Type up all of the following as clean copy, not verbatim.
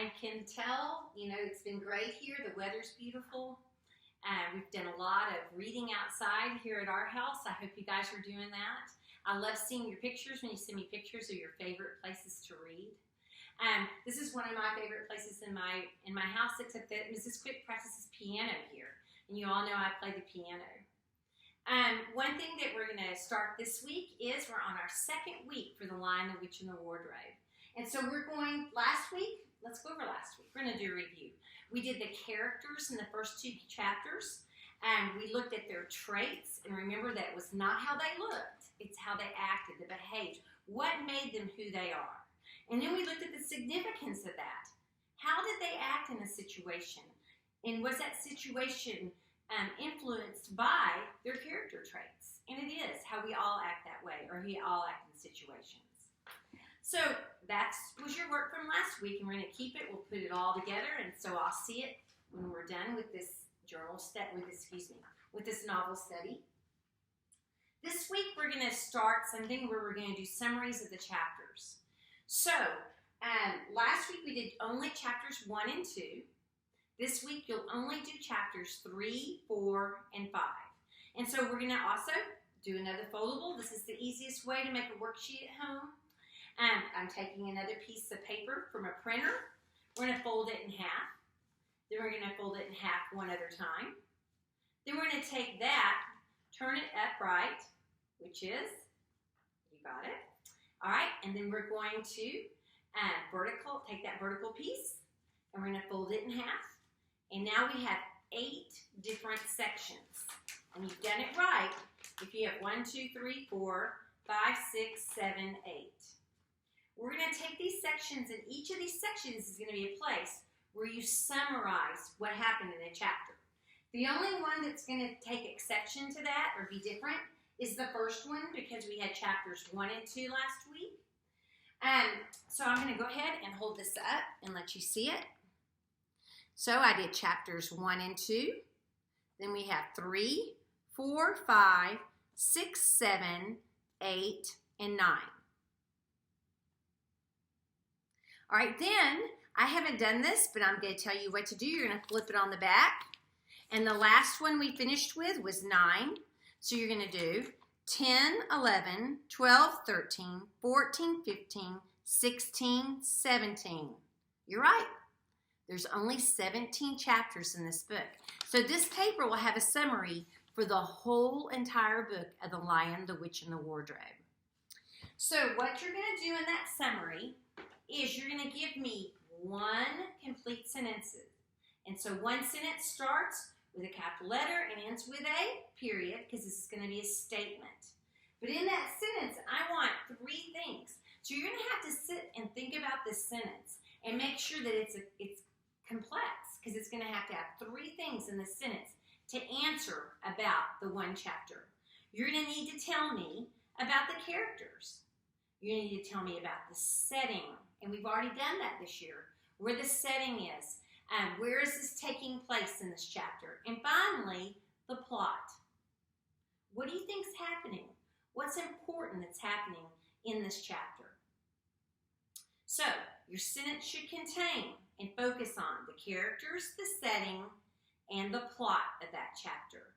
I can tell, it's been great here. The weather's beautiful. We've done a lot of reading outside here at our house. I hope you guys are doing that. I love seeing your pictures when you send me pictures of your favorite places to read. This is one of my favorite places in my house, except that Mrs. Quick practices piano here. And you all know I play the piano. One thing that we're going to start this week is we're on our second week for The Lion, the Witch, and the Wardrobe. And so we're going, let's go over last week. We're going to do a review. We did the characters in the first 2 chapters, and we looked at their traits, and remember that it was not how they looked, it's how they acted, they behaved, what made them who they are. And then we looked at the significance of that. How did they act in a situation? And was that situation influenced by their character traits? And it is how we all act that way, or we all act in situations. So that was your work from last week, and we're going to keep it. We'll put it all together, and so I'll see it when we're done with this with this novel study. This week we're going to start something where we're going to do summaries of the chapters. So last week we did only chapters 1 and 2. This week you'll only do chapters 3, 4, and 5. And so we're going to also do another foldable. This is the easiest way to make a worksheet at home. I'm taking another piece of paper from a printer. We're going to fold it in half. Then we're going to fold it in half one other time. Then we're going to take that, turn it upright, which is, you got it. All right, and then we're going to take that vertical piece, and we're going to fold it in half. And now we have 8 different sections. And you've done it right if you have 1, 2, 3, 4, 5, 6, 7, 8. We're going to take these sections, and each of these sections is going to be a place where you summarize what happened in a chapter. The only one that's going to take exception to that or be different is the first one, because we had chapters 1 and 2 last week. So I'm going to go ahead and hold this up and let you see it. So I did chapters 1 and 2. Then we have 3, 4, 5, 6, 7, 8, and 9. All right, then, I haven't done this, but I'm going to tell you what to do. You're going to flip it on the back. And the last one we finished with was 9. So you're going to do 10, 11, 12, 13, 14, 15, 16, 17. You're right. There's only 17 chapters in this book. So this paper will have a summary for the whole entire book of The Lion, the Witch, and the Wardrobe. So what you're going to do in that summary is you're going to give me 1 complete sentence. And so one sentence starts with a capital letter and ends with a period, because this is going to be a statement. But in that sentence, I want 3 things. So you're going to have to sit and think about this sentence and make sure that it's complex, because it's going to have 3 things in the sentence to answer about the one chapter. You're going to need to tell me about the characters. You're going to need to tell me about the setting. And we've already done that this year, where the setting is, where is this taking place in this chapter, and finally, the plot. What do you think is happening? What's important that's happening in this chapter? So, your sentence should contain and focus on the characters, the setting, and the plot of that chapter.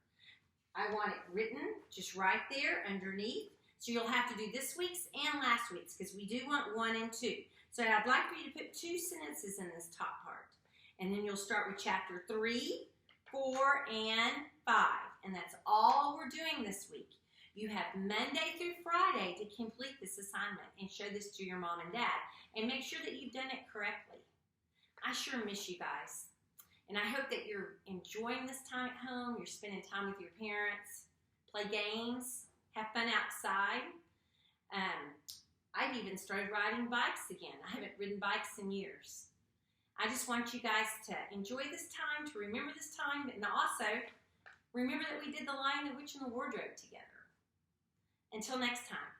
I want it written just right there underneath, so you'll have to do this week's and last week's, because we do want 1 and 2. So I'd like for you to put 2 sentences in this top part. And then you'll start with chapter 3, 4, and 5. And that's all we're doing this week. You have Monday through Friday to complete this assignment and show this to your mom and dad. And make sure that you've done it correctly. I sure miss you guys. And I hope that you're enjoying this time at home. You're spending time with your parents. Play games. Have fun outside. I've even started riding bikes again. I haven't ridden bikes in years. I just want you guys to enjoy this time, to remember this time, and also remember that we did The Lion, the Witch, and the Wardrobe together. Until next time.